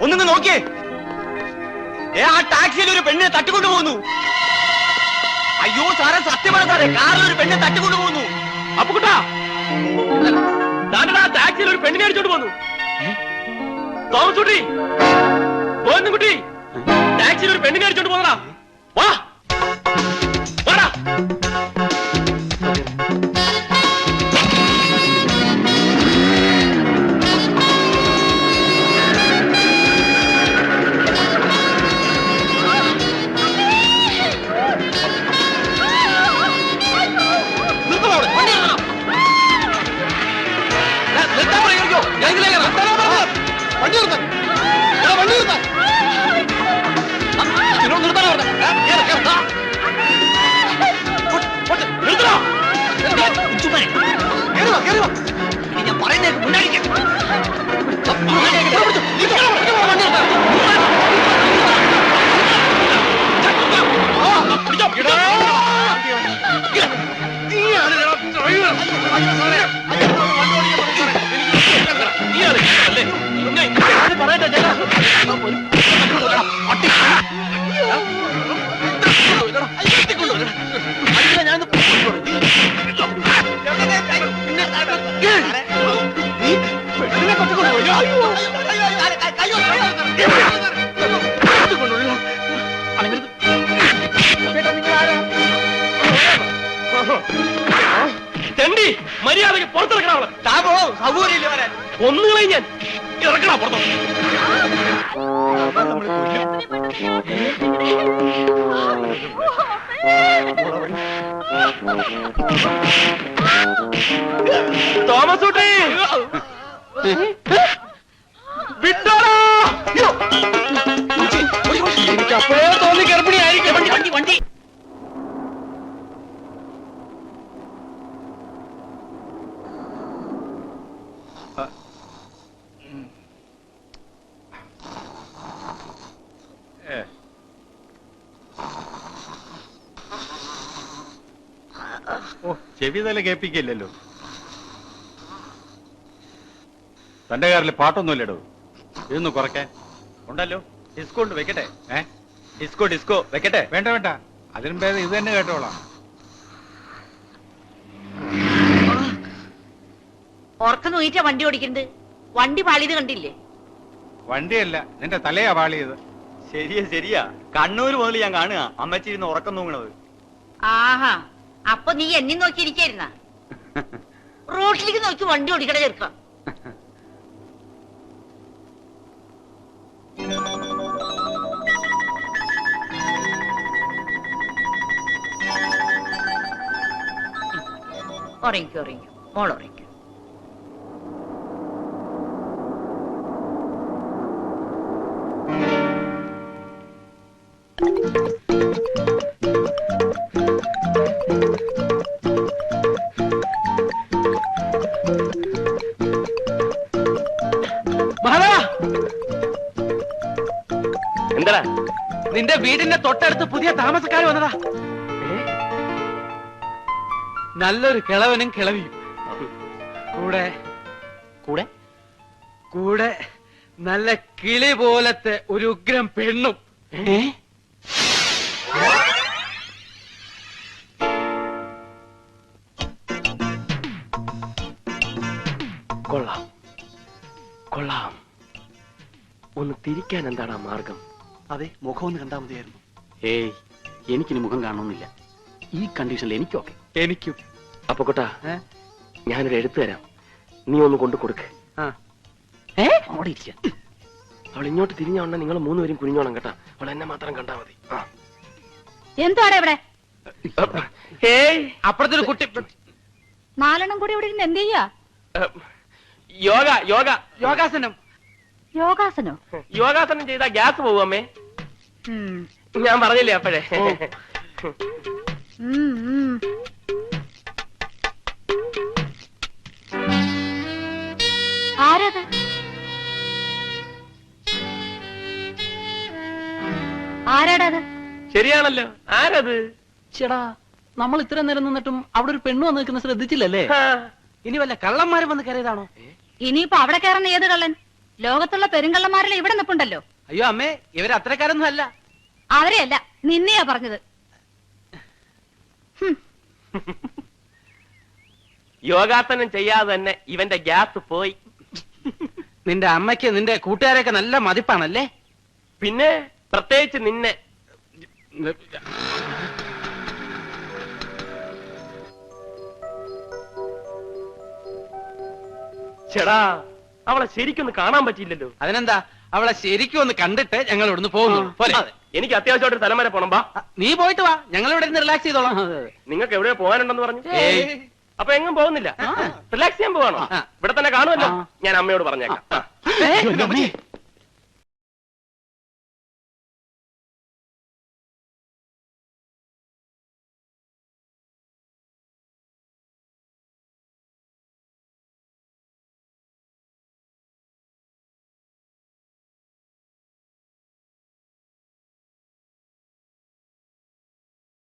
ഒന്നിങ്ങ് നോക്കിയേ. ആ ടാക്സിയിൽ ഒരു പെണ്ണിനെ തട്ടിക്കൊണ്ടു പോകുന്നു. അയ്യോ സാറേ, സത്യമാണ് സാറേ, കാറിൽ ഒരു പെണ്ണിനെ തട്ടിക്കൊണ്ടു പോകുന്നു. അപ്പൊ കുട്ടാ ടാക്സിയിൽ ഒരു പെണ്ണിനെ അടിച്ചോണ്ട് പോന്നു. തോമസ് കുട്ടി, പോന്നും കുട്ടി, ടാക്സിയിൽ ഒരു പെണ്ണിനെ അടിച്ചോണ്ട് പോന്നടാ. വാ വാടാ. ഞാൻ പറയുന്നേക്ക് മുന്നടിക്കും. മര്യാദക്ക് പുറത്തിറക്കണം. സൗകര്യം വരാൻ ഒന്നുകളെ ഞാൻ ഇറക്കണ പുറത്തോ. തോമസ് കുട്ടി വിട്ടോടാ. എനിക്ക് അപ്പോഴേ തോന്നി ഗർഭിണിയായിരിക്കും. വണ്ടി വണ്ടി വണ്ടി. ചെവി തല കേൾപ്പിക്കില്ലല്ലോ. തന്റെ കാറിൽ പാട്ടൊന്നുമില്ലടോ. ഇതൊന്ന് കുറയ്ക്കാൻ ഉണ്ടല്ലോ. ഡിസ്കോ ഉണ്ട്, വെക്കട്ടെ? ഡിസ്കോ ഡിസ്കോ വെക്കട്ടെ? വേണ്ട വേണ്ട, അതിനും ഭേദം ഇത് തന്നെ കേട്ടോളാം. ഉറക്കം നോയിട്ടാ വണ്ടി ഓടിക്കുന്നത്. വണ്ടി പാളിയത് കണ്ടില്ലേ? വണ്ടിയല്ല, നിന്റെ തലയാ പാളിയത്. ശരിയാ ശരിയാ, കണ്ണൂര് മുതൽ ഞാൻ കാണുക അമ്മച്ചിരുന്ന് ഉറക്കം തൂങ്ങണത്. ആഹാ, അപ്പൊ നീ എന്നെ നോക്കിയിരിക്കായിരുന്ന? റോഡിലേക്ക് നോക്കി വണ്ടി ഓടിക്കട ചേർക്കാം. ഉറങ്ങിക്കോ ഉറങ്ങിക്കോ മോൾ ഉറങ്ങിക്കോ. എന്താ നിന്റെ വീടിന്റെ തൊട്ടടുത്ത് പുതിയ താമസക്കാർ വന്നതാ. നല്ലൊരു കിളവനും കിളവിയും കൂടെ കൂടെ കൂടെ നല്ല കിളി പോലത്തെ ഒരു ഉഗ്രം പെണ്ണും. കൊള്ളാം കൊള്ളാം. ഒന്ന് തിരിക്കാൻ എന്താണ് ആ മാർഗം? അതെ, മുഖം ഒന്ന് കണ്ടാൽ മതിയായിരുന്നു. ഏയ്, എനിക്കിനി മുഖം കാണണമെന്നില്ല. ഈ കണ്ടീഷനിൽ എനിക്കൊക്കെ. എനിക്കും. അപ്പൊ കൊട്ടാ, ഞാനൊരു എഴുത്ത് തരാം, നീ ഒന്ന് കൊണ്ടു കൊടുക്ക്. അവിടെ ഇരിക്ക. അവൾ ഇങ്ങോട്ട് തിരിഞ്ഞോണ്ട നിങ്ങൾ മൂന്നുപേരും കുനിഞ്ഞോണം കേട്ടാ. അവൾ എന്നെ മാത്രം കണ്ടാ മതി. എന്താണ് ഇവിടെ? അപ്പുറത്തൊരു കുട്ടി നാലെണ്ണം കൂടി ഇവിടെ ഇരുന്ന് എന്ത് ചെയ്യാ? യോഗ യോഗ യോഗാസനം. യോഗാസനോ? യോഗാസനം ചെയ്താ ഗ്യാസ് പോകും അമ്മേ. ഞാൻ പറഞ്ഞില്ലേ അപ്പോഴേ. ആരത്? ആരാടത്? ശരിയാണല്ലോ, ആരത്? ചേടാ, നമ്മൾ ഇത്ര നേരം നിന്നിട്ടും അവിടെ ഒരു പെണ്ണ് വന്ന് നിൽക്കുന്ന ശ്രദ്ധിച്ചില്ലല്ലേ? ഇനി വല്ല കള്ളന്മാരും വന്ന് കയറിയതാണോ? ഇനിയിപ്പോ അവിടെ കയറുന്ന ഏത് കള്ളൻ? ലോകത്തുള്ള പെരുങ്കള്ളന്മാരെല്ലാം ഇവിടെ നിപ്പുണ്ടല്ലോ. അയ്യോ അമ്മേ, ഇവര് അത്രക്കാരൊന്നും അല്ല. അവരെയല്ല, നിന്നെയാ പറഞ്ഞത്. യോഗാസനം ചെയ്യാതെ തന്നെ ഇവന്റെ ഗ്യാസ് പോയി. നിന്റെ അമ്മയ്ക്ക് നിന്റെ കൂട്ടുകാരെയൊക്കെ നല്ല മതിപ്പാണല്ലേ? പിന്നെ പ്രത്യേകിച്ച് നിന്നെ. ചേടാ, അവളെ ശരിക്കൊന്ന് കാണാൻ പറ്റിയില്ലല്ലോ. അതിനെന്താ, അവളെ ശരിക്കും ഒന്ന് കണ്ടിട്ട് ഞങ്ങൾ ഇവിടുന്ന് പോകുന്നു പോലെ. എനിക്ക് അത്യാവശ്യമായിട്ട് സ്ഥലം വരെ പോണം. വാ, നീ പോയിട്ട് വാ, ഞങ്ങൾ ഇവിടെ ഇരുന്ന് റിലാക്സ് ചെയ്തോളാം. നിങ്ങൾക്ക് എവിടെയോ പോകാനുണ്ടെന്ന് പറഞ്ഞു. ഏയ്. അപ്പൊ എങ്ങും പോകുന്നില്ല, റിലാക്സ് ചെയ്യാൻ പോവാണോ? ഇവിടെ തന്നെ കാണുമല്ലോ. ഞാൻ അമ്മയോട് പറഞ്ഞേക്കാം.